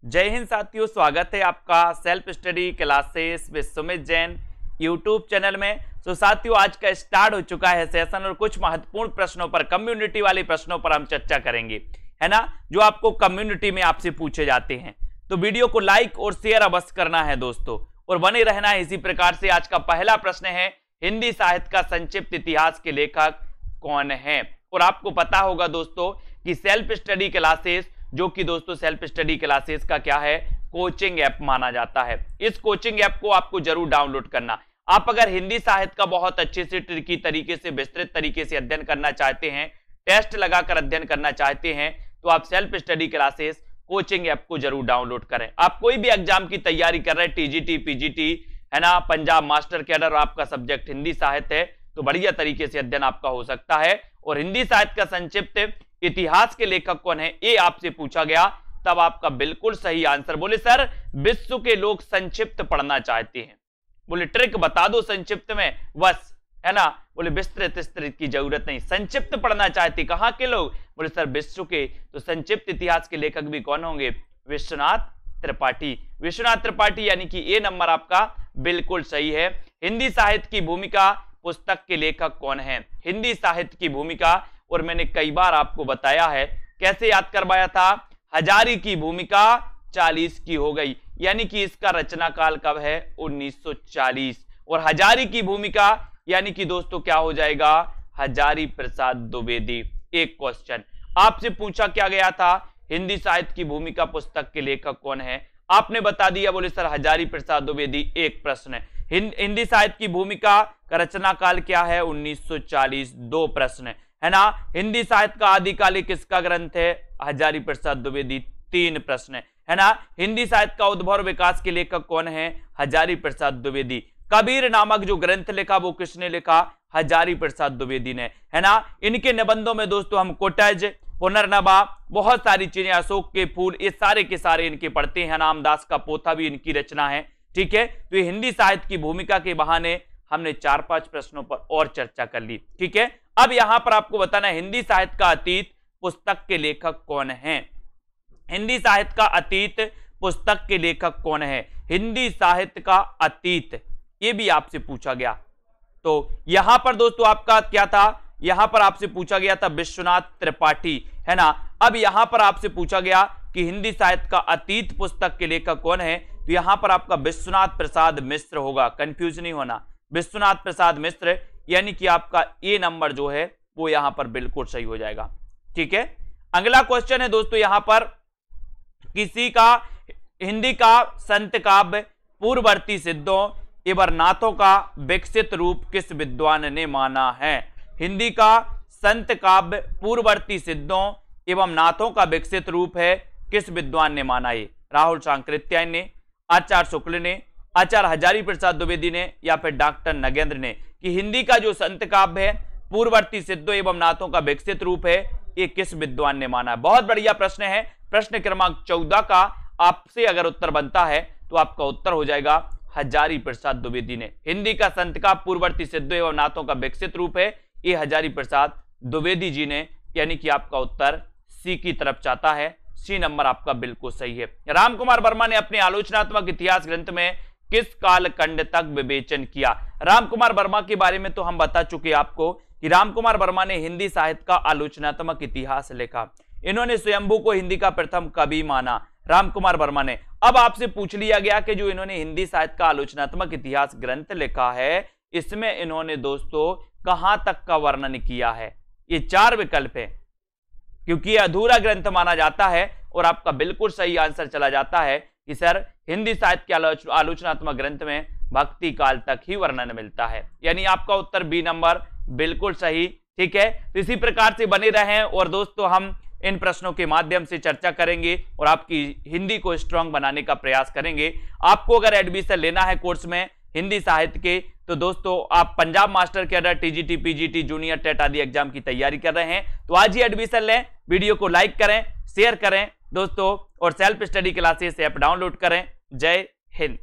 जय हिंद साथियों, स्वागत है आपका self study classes with Sumit Jain YouTube channel में। तो साथियों, आज का स्टार्ट हो चुका है सेशन और कुछ महत्वपूर्ण प्रश्नों पर, कम्युनिटी वाले प्रश्नों पर हम चर्चा करेंगे, है ना, जो आपको कम्युनिटी में आपसे पूछे जाते हैं। तो वीडियो को लाइक और शेयर अवश्य करना है दोस्तों, और बने रहना है इसी प्रकार से। आज का पहला प्रश्न है, हिंदी साहित्य का संक्षिप्त इतिहास के लेखक कौन है? और आपको पता होगा दोस्तों कि सेल्फ स्टडी क्लासेस, जो कि दोस्तों सेल्फ स्टडी क्लासेस का क्या है, कोचिंग ऐप माना जाता है। इस कोचिंग ऐप को आपको जरूर डाउनलोड करना। आप अगर हिंदी साहित्य का बहुत अच्छे से ट्रिकी तरीके से, विस्तृत तरीके से अध्ययन करना चाहते हैं, टेस्ट लगाकर अध्ययन करना चाहते हैं, तो आप self study classes coaching app को जरूर डाउनलोड करें। आप कोई भी एग्जाम की तैयारी कर रहे हैं, टीजीटी, पीजीटी, है ना, पंजाब मास्टर कैडर, और आपका सब्जेक्ट हिंदी साहित्य है, तो बढ़िया तरीके से अध्ययन आपका हो सकता है। और हिंदी साहित्य का संक्षिप्त इतिहास के लेखक कौन है, ये आपसे पूछा गया, तब आपका बिल्कुल सही आंसर। बोले सर, विश्व के लोग संक्षिप्त पढ़ना चाहते हैं। बोले ट्रिक बता दो संक्षिप्त में, बस, है ना। बोले विस्तृत की जरूरत नहीं, संक्षिप्त पढ़ना चाहते। कहां के लोग? बोले सर विश्व के। तो संक्षिप्त इतिहास के लेखक भी कौन होंगे? विश्वनाथ त्रिपाठी। विश्वनाथ त्रिपाठी, यानी कि ए नंबर आपका बिल्कुल सही है। हिंदी साहित्य की भूमिका पुस्तक के लेखक कौन है? हिंदी साहित्य की भूमिका, और मैंने कई बार आपको बताया है, कैसे याद करवाया था, हजारी की भूमिका 40 की हो गई, यानी कि इसका रचना काल कब है? 1940। और हजारी की भूमिका यानी कि दोस्तों क्या हो जाएगा? हजारी प्रसाद द्विवेदी। एक क्वेश्चन आपसे पूछा क्या गया था, हिंदी साहित्य की भूमिका पुस्तक के लेखक कौन है? आपने बता दिया, बोले सर हजारी प्रसाद द्विवेदी। एक प्रश्न है, हिंदी साहित्य की भूमिका का रचना काल क्या है? 1940। दो प्रश्न है ना। हिंदी साहित्य का आदिकालिक किसका ग्रंथ है? हजारी प्रसाद द्विवेदी। तीन प्रश्न है ना। हिंदी साहित्य का उद्भव और विकास के लेखक कौन है? हजारी प्रसाद द्विवेदी। कबीर नामक जो ग्रंथ लिखा वो किसने लिखा? हजारी प्रसाद द्विवेदी ने, है ना। इनके निबंधों में दोस्तों हम कोटज, पुनर्नवा, बहुत सारी चीजें, अशोक के फूल, ये सारे के सारे इनके पढ़ते हैं। नामदास का पोथा भी इनकी रचना है, ठीक है। तो ये हिंदी साहित्य की भूमिका के बहाने हमने 4-5 प्रश्नों पर और चर्चा कर ली, ठीक है। अब यहां पर आपको बताना है, हिंदी साहित्य का अतीत पुस्तक के लेखक कौन है? हिंदी साहित्य का अतीत पुस्तक के लेखक कौन है? हिंदी साहित्य का अतीत, ये भी आपसे पूछा गया। तो यहां पर दोस्तों आपका क्या था, यहां पर आपसे पूछा गया था विश्वनाथ त्रिपाठी, है ना। अब यहां पर आपसे पूछा गया कि हिंदी साहित्य का अतीत पुस्तक के लेखक कौन है, तो यहां पर आपका विश्वनाथ प्रसाद मिश्र होगा, कंफ्यूज नहीं होना। विश्वनाथ प्रसाद मिश्र, यानी कि आपका ए नंबर जो है वो यहां पर बिल्कुल सही हो जाएगा, ठीक है। अगला क्वेश्चन है दोस्तों, यहां पर किसी का हिंदी का संत काव्य पूर्ववर्ती सिद्धों एवं नाथों का विकसित रूप किस विद्वान ने माना है? हिंदी का संत काव्य पूर्ववर्ती सिद्धों एवं नाथों का विकसित रूप है, किस विद्वान ने माना? ये राहुल सांकृत्यायन ने, आचार्य शुक्ल ने, आचार्य हजारी प्रसाद द्विवेदी ने, या फिर डॉक्टर नगेंद्र ने, कि हिंदी का जो संत काव्य है पूर्ववर्ती सिद्धों एवं नाथों का विकसित रूप है, ये किस विद्वान ने माना? बहुत बढ़िया प्रश्न है। प्रश्न क्रमांक 14 का आपसे अगर उत्तर बनता है तो आपका उत्तर हो जाएगा हजारी प्रसाद द्विवेदी ने। हिंदी का संत काव्य पूर्ववर्ती सिद्धों एवं नाथों का विकसित रूप है, ये हजारी प्रसाद द्विवेदी जी ने, यानी कि आपका उत्तर सी की तरफ जाता है। सी नंबर आपका बिल्कुल सही है। रामकुमार वर्मा ने अपने आलोचनात्मक इतिहास ग्रंथ में किस कालखंड तक विवेचन किया? रामकुमार वर्मा के बारे में तो हम बता चुके आपको कि रामकुमार वर्मा ने हिंदी साहित्य का आलोचनात्मक इतिहास लिखा। इन्होंने स्वयंभू को हिंदी का प्रथम कवि माना, रामकुमार वर्मा ने। अब आपसे पूछ लिया गया कि जो इन्होंने हिंदी साहित्य का आलोचनात्मक इतिहास ग्रंथ लिखा है, इसमें इन्होंने दोस्तों कहां तक का वर्णन किया है? ये 4 विकल्प है, क्योंकि यह अधूरा ग्रंथ माना जाता है। और आपका बिल्कुल सही आंसर चला जाता है कि सर हिंदी साहित्य के आलोचनात्मक ग्रंथ में भक्ति काल तक ही वर्णन मिलता है, यानी आपका उत्तर बी नंबर बिल्कुल सही, ठीक है। तो इसी प्रकार से बने रहें, और दोस्तों हम इन प्रश्नों के माध्यम से चर्चा करेंगे और आपकी हिंदी को स्ट्रांग बनाने का प्रयास करेंगे। आपको अगर एडमिशन लेना है कोर्स में हिंदी साहित्य के, तो दोस्तों आप Punjab master cadre, TGT, PGT, junior TET आदि एग्जाम की तैयारी कर रहे हैं, तो आज ही एडमिशन लें। वीडियो को लाइक करें, शेयर करें दोस्तों, और self study classes app download करें। जय हिंद।